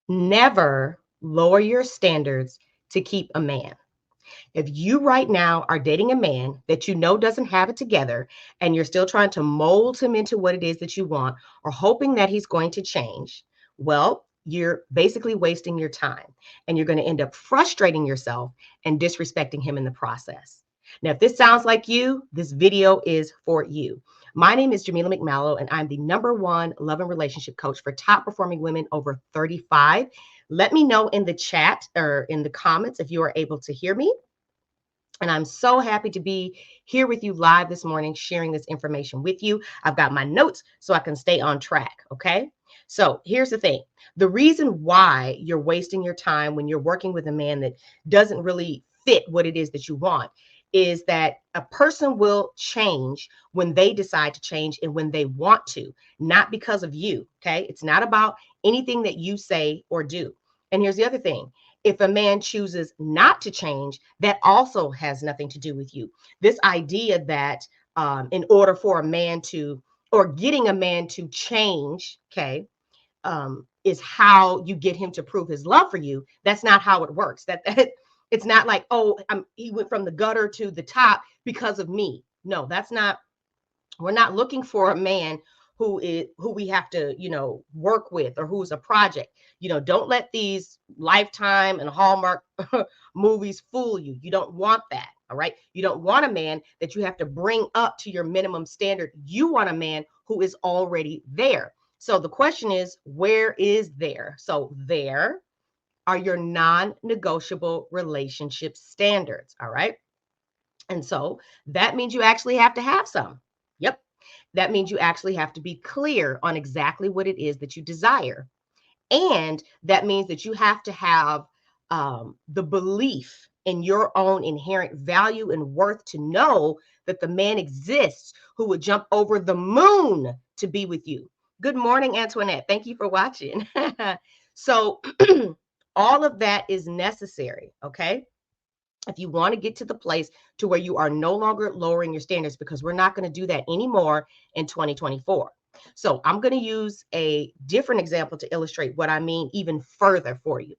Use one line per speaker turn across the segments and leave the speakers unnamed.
Never lower your standards to keep a man. If you right now are dating a man that you know doesn't have it together and you're still trying to mold him into what it is that you want or hoping that he's going to change, well, you're basically wasting your time and you're going to end up frustrating yourself and disrespecting him in the process. Now, if this sounds like you, this video is for you. My name is Jamila McMallow, and I'm the #1 love and relationship coach for top performing women over 35. Let me know in the chat or in the comments if you are able to hear me. And I'm so happy to be here with you live this morning, sharing this information with you. I've got my notes so I can stay on track. Okay. So here's the thing. The reason why you're wasting your time when you're working with a man that doesn't really fit what it is that you want is that a person will change when they decide to change and when they want to, not because of you. Okay. It's not about anything that you say or do. And here's the other thing. If a man chooses not to change, that also has nothing to do with you. This idea that in order for a man to, or getting a man to change, okay, is how you get him to prove his love for you. That's not how it works. That it's not like, oh, he went from the gutter to the top because of me. No, that's not. We're not looking for a man who we have to, work with or who's a project. Don't let these Lifetime and Hallmark movies fool you. You don't want that. All right. You don't want a man that you have to bring up to your minimum standard. You want a man who is already there. So the question is, where is there? So there are your non-negotiable relationship standards. All right. And so that means you actually have to have some. Yep. That means you actually have to be clear on exactly what it is that you desire. And that means that you have to have the belief in your own inherent value and worth to know that the man exists who would jump over the moon to be with you. Good morning, Antoinette. Thank you for watching. So all of that is necessary. Okay. If you want to get to the place to where you are no longer lowering your standards, because we're not going to do that anymore in 2024. So I'm going to use a different example to illustrate what I mean even further for you.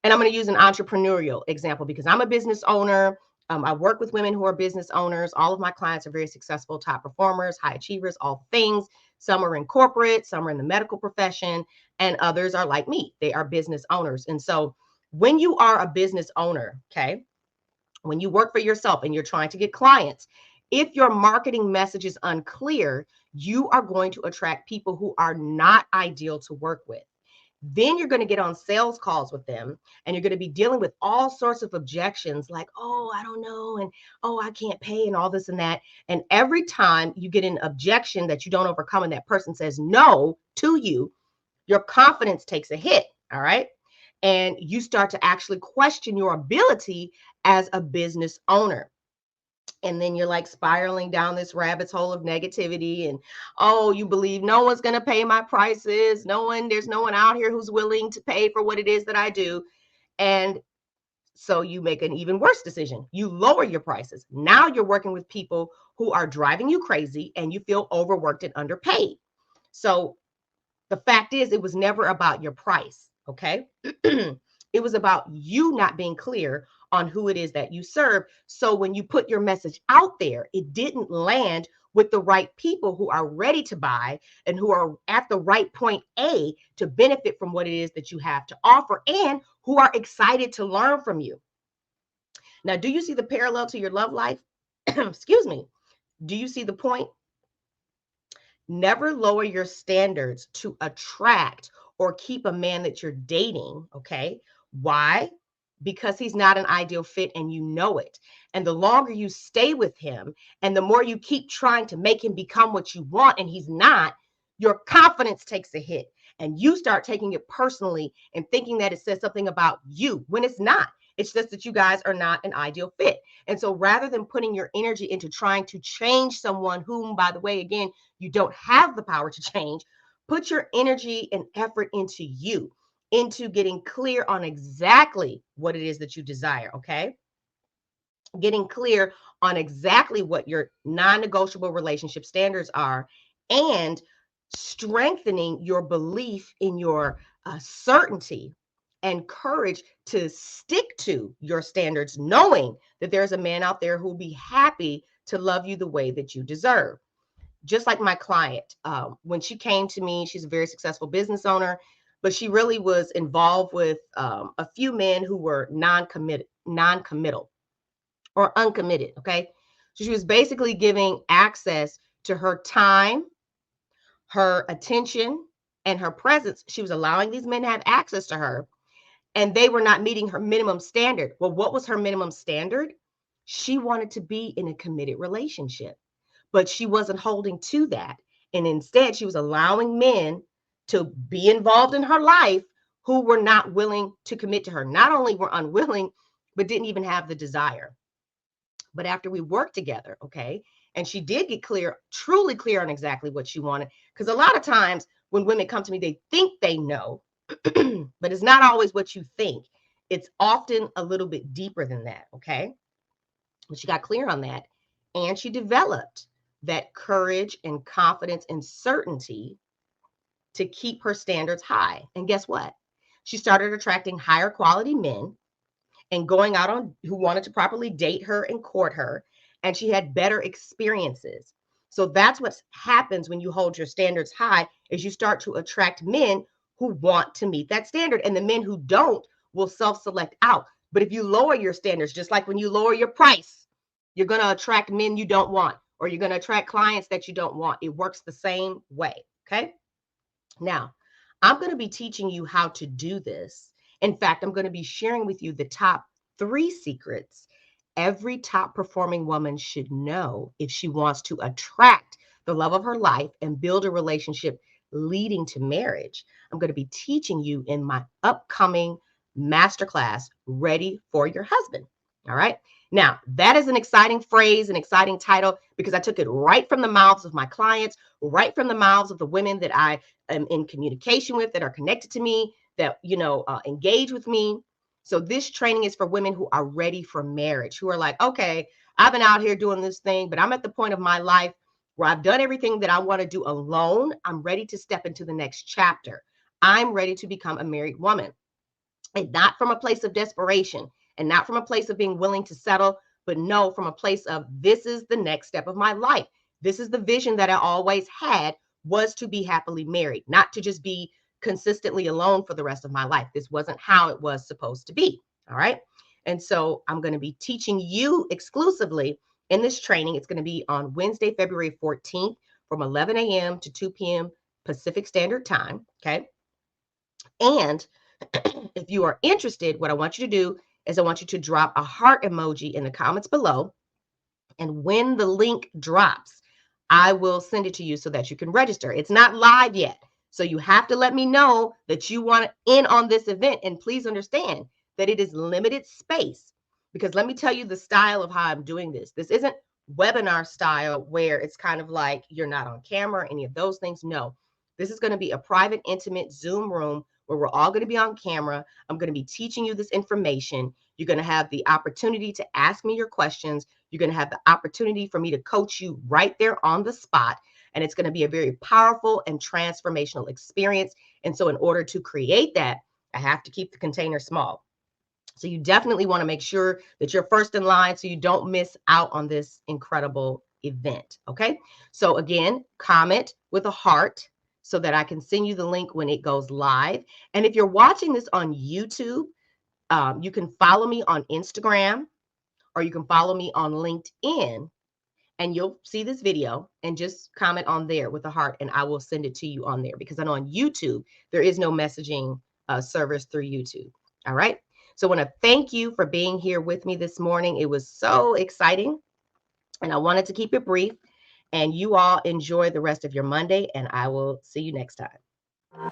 And I'm going to use an entrepreneurial example because I'm a business owner. I work with women who are business owners. All of my clients are very successful, top performers, high achievers, all things. Some are in corporate, some are in the medical profession, and others are like me. They are business owners. And so when you are a business owner, okay, when you work for yourself and you're trying to get clients, if your marketing message is unclear, you are going to attract people who are not ideal to work with. Then you're going to get on sales calls with them and you're going to be dealing with all sorts of objections like, oh, I don't know. And oh, I can't pay and all this and that. And every time you get an objection that you don't overcome and that person says no to you, your confidence takes a hit. All right. And you start to actually question your ability as a business owner. And then you're like spiraling down this rabbit hole of negativity. And oh, you believe no one's going to pay my prices. There's no one out here who's willing to pay for what it is that I do. And so you make an even worse decision. You lower your prices. Now you're working with people who are driving you crazy and you feel overworked and underpaid. So the fact is, it was never about your price. Okay. It was about you not being clear on who it is that you serve. So when you put your message out there, it didn't land with the right people who are ready to buy and who are at the right point A to benefit from what it is that you have to offer and who are excited to learn from you. Now, do you see the parallel to your love life? Excuse me. Do you see the point? Never lower your standards to attract or keep a man that you're dating. Okay. Why? Because he's not an ideal fit and you know it. And the longer you stay with him and the more you keep trying to make him become what you want and he's not, your confidence takes a hit. And you start taking it personally and thinking that it says something about you when it's not. It's just that you guys are not an ideal fit. And so rather than putting your energy into trying to change someone whom, by the way, again, you don't have the power to change, put your energy and effort into you, into getting clear on exactly what it is that you desire, okay? Getting clear on exactly what your non-negotiable relationship standards are, and strengthening your belief in your certainty and courage to stick to your standards, knowing that there's a man out there who will be happy to love you the way that you deserve. Just like my client, when she came to me, she's a very successful business owner, but she really was involved with a few men who were non-committal or uncommitted. Okay. So she was basically giving access to her time, her attention, and her presence. She was allowing these men to have access to her, and they were not meeting her minimum standard. Well, what was her minimum standard? She wanted to be in a committed relationship, but she wasn't holding to that. And instead, she was allowing men to be involved in her life who were not willing to commit to her. Not only were unwilling, but didn't even have the desire. But after we worked together, okay, and she did get clear, truly clear on exactly what she wanted. Because a lot of times when women come to me, they think they know, but it's not always what you think. It's often a little bit deeper than that, okay? But she got clear on that, and she developed that courage and confidence and certainty to keep her standards high. And guess what? She started attracting higher quality men and going out on who wanted to properly date her and court her, and she had better experiences. So that's what happens when you hold your standards high, is you start to attract men who want to meet that standard, and the men who don't will self-select out. But if you lower your standards, just like when you lower your price, you're going to attract men you don't want, or you're going to attract clients that you don't want. It works the same way. Okay. Now, I'm going to be teaching you how to do this. In fact, I'm going to be sharing with you the top 3 secrets every top performing woman should know if she wants to attract the love of her life and build a relationship leading to marriage. I'm going to be teaching you in my upcoming masterclass, Ready for Your Husband. All right. Now, that is an exciting phrase, an exciting title, because I took it right from the mouths of my clients, right from the mouths of the women that I am in communication with, that are connected to me, that, engage with me. So this training is for women who are ready for marriage, who are like, okay, I've been out here doing this thing, but I'm at the point of my life where I've done everything that I want to do alone. I'm ready to step into the next chapter. I'm ready to become a married woman, and not from a place of desperation, and not from a place of being willing to settle, but no, from a place of, this is the next step of my life. This is the vision that I always had, was to be happily married, not to just be consistently alone for the rest of my life. This wasn't how it was supposed to be. All right. And so I'm going to be teaching you exclusively in this training. It's going to be on Wednesday, February 14th from 11 a.m. to 2 p.m. Pacific Standard Time. Okay. And if you are interested, what I want you to do is I want you to drop a heart emoji in the comments below. And when the link drops, I will send it to you so that you can register. It's not live yet, so you have to let me know that you want in on this event. And please understand that it is limited space, because let me tell you the style of how I'm doing this. This isn't webinar style where it's kind of like you're not on camera, any of those things. No, this is going to be a private, intimate Zoom room where we're all going to be on camera. I'm going to be teaching you this information. You're going to have the opportunity to ask me your questions. You're going to have the opportunity for me to coach you right there on the spot. And it's going to be a very powerful and transformational experience. And so in order to create that, I have to keep the container small. So you definitely want to make sure that you're first in line so you don't miss out on this incredible event. Okay. So again, comment with a heart so that I can send you the link when it goes live. And if you're watching this on YouTube, you can follow me on Instagram, or you can follow me on LinkedIn, and you'll see this video and just comment on there with a heart, and I will send it to you on there, because I know on YouTube, there is no messaging service through YouTube. All right. So I want to thank you for being here with me this morning. It was so exciting, and I wanted to keep it brief. And you all enjoy the rest of your Monday, and I will see you next time.